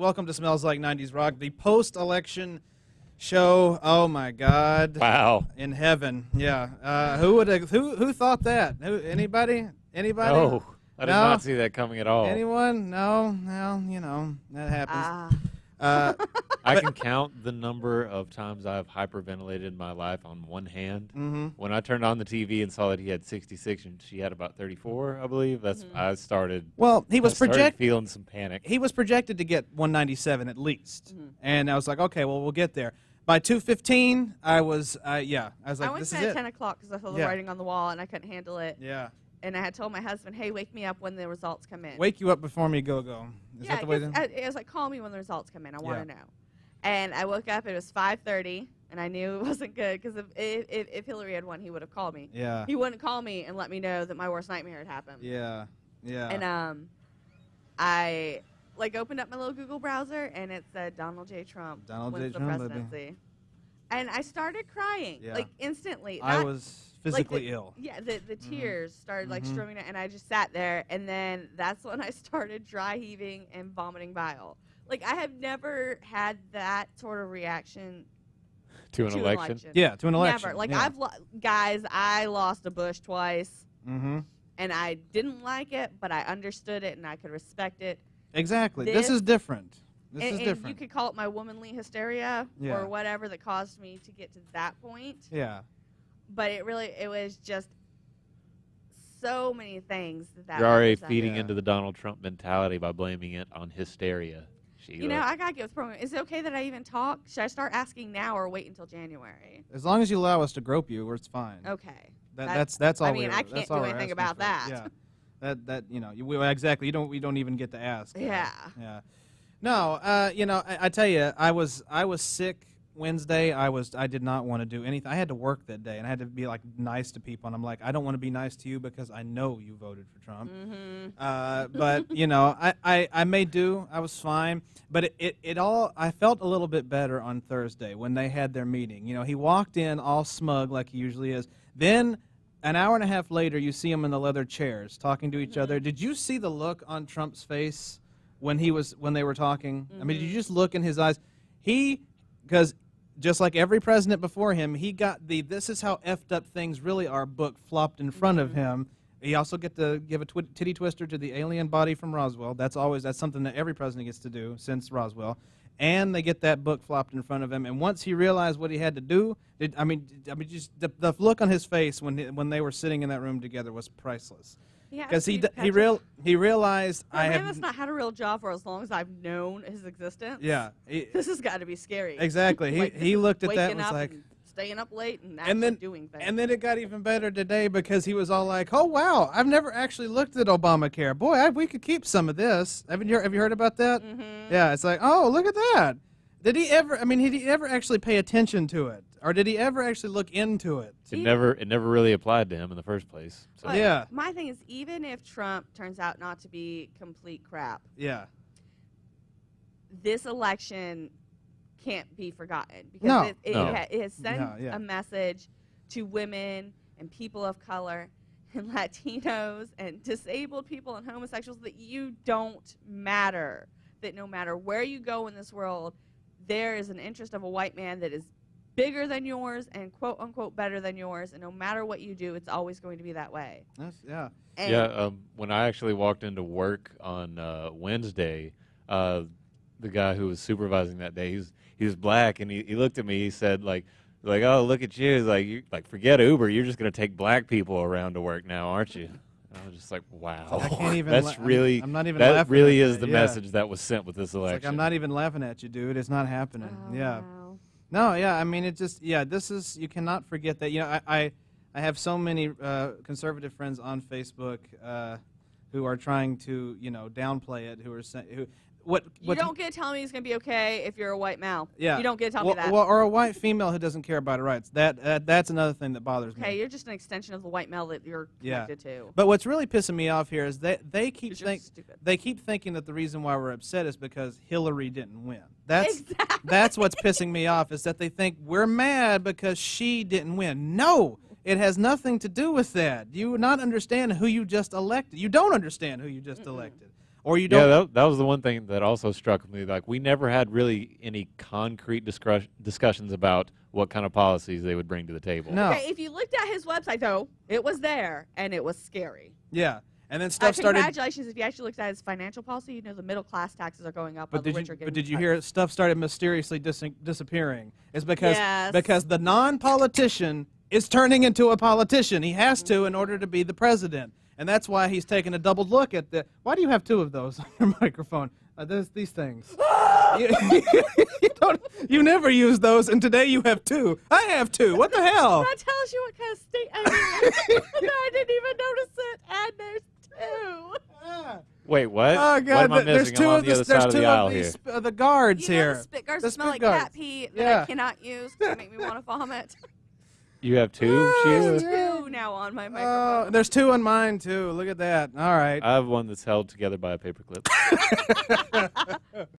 Welcome to Smells Like 90s Rock, the post-election show. Oh my God! Wow! In heaven, yeah. Who thought that? Anybody? Anybody? Oh, I did not see that coming at all. Anyone? No. Well, you know that happens. I can count the number of times I've hyperventilated in my life on one hand. Mm-hmm. When I turned on the TV and saw that he had 66 and she had about 34, I believe, I started. Well, he was feeling some panic. He was projected to get 197 at least, and I was like, okay, well, we'll get there. By 2:15, I was like, I went this to is bed it. at 10 o'clock because I saw the writing on the wall and I couldn't handle it. Yeah. And I had told my husband, hey, wake me up when the results come in. Wake you up before me go. Is that the way I was like, call me when the results come in. I want to know. And I woke up, it was 5:30, and I knew it wasn't good because if Hillary had won, he would have called me. Yeah. He wouldn't call me and let me know that my worst nightmare had happened. Yeah. Yeah. And I opened up my little Google browser, and it said Donald J. Trump wins the presidency. Baby. And I started crying, instantly. I was physically ill. Yeah, the tears started streaming out, and I just sat there, and then that's when I started dry heaving and vomiting bile. I have never had that sort of reaction to an election. Yeah, to an election. Never. Guys, I lost a Bush twice, and I didn't like it, but I understood it and I could respect it. Exactly. This is different. This is different. And you could call it my womanly hysteria or whatever that caused me to get to that point. Yeah. But it was just so many things that You're already feeding into the Donald Trump mentality by blaming it on hysteria. Sheila. You know, I got to get with the program. Is it okay that I even talk? Should I start asking now or wait until January? As long as you allow us to grope you, it's fine. Okay. That's all. I mean, I can't do anything about that. Yeah. Exactly. We don't even get to ask. Yeah. Yeah. No. I tell you, I was sick Wednesday. I did not want to do anything. I had to work that day, and I had to be nice to people. And I'm like, I don't want to be nice to you because I know you voted for Trump. But I may do. I was fine. But I felt a little bit better on Thursday when they had their meeting. He walked in all smug like he usually is. Then an hour and a half later, you see him in the leather chairs talking to each other. Did you see the look on Trump's face when they were talking? I mean, did you just look in his eyes? Because just like every president before him, he got "This is how effed up things really are" book flopped in front of him. He also get to give a titty twister to the alien body from Roswell. That's something that every president gets to do since Roswell. And they get that book flopped in front of him. And once he realized what he had to do, just the look on his face when they were sitting in that room together was priceless. Because he realized that's not had a real job for as long as I've known his existence. Yeah, this has got to be scary. Exactly. He looked at that and was like, staying up late and actually doing things. And then it got even better today because he was all like, "Oh wow, I've never actually looked at Obamacare. Boy, we could keep some of this." Have you heard about that? Yeah, it's like, oh, look at that. Did he ever? I mean, did he ever actually pay attention to it, or did he ever actually look into it? It never really applied to him in the first place. So. But yeah. My thing is, even if Trump turns out not to be complete crap, this election can't be forgotten because it has sent a message to women and people of color and Latinos and disabled people and homosexuals that you don't matter. That no matter where you go in this world, there is an interest of a white man that is bigger than yours and quote unquote better than yours, and no matter what you do, it's always going to be that way. When I actually walked into work on Wednesday, the guy who was supervising that day, he was black, and he looked at me. He said oh, look at you. He's like, forget Uber. You're just going to take black people around to work now, aren't you? I was just like, wow. I can't even That's really, I'm not even that laughing really at is the message that was sent with this election. It's like, I'm not even laughing at you, dude. It's not happening. Wow. No, I mean, it just, this is, you cannot forget that. I have so many conservative friends on Facebook who are trying to, downplay it, who are saying, you don't get to tell me it's going to be okay if you're a white male. Yeah. You don't get to tell me that. Well, or a white female who doesn't care about her rights. That's another thing that bothers me. Okay, you're just an extension of the white male that you're connected to. But what's really pissing me off here is that they keep thinking that the reason why we're upset is because Hillary didn't win. That's what's pissing me off, is that they think we're mad because she didn't win. No, it has nothing to do with that. You do not understand who you just elected. You don't understand who you just elected. or you don't. Yeah, that was the one thing that also struck me. Like, we never had really any concrete discussions about what kind of policies they would bring to the table. No. Okay, if you looked at his website, though, it was there, and it was scary. Yeah. And then stuff started. Congratulations! If you actually looked at his financial policy, you know the middle class taxes are going up. But did you hear stuff started mysteriously disappearing? It's because the non-politician is turning into a politician. He has to in order to be the president, and that's why he's taking a double look at the. Why do you have two of those on your microphone? There's these things. You never use those, and today you have two. I have two. What the hell? That tells you what kind of state I'm in. I didn't even notice it, and there's two. Wait, what? Oh God! What am I There's missing? two I'm on of the other side of the aisle here. The guards you know here. The spit guards The smell spit like guards. cat pee that I cannot use. They make me want to vomit. You have two, Sheila? Two now on my microphone. There's two on mine too. Look at that. All right. I have one that's held together by a paperclip.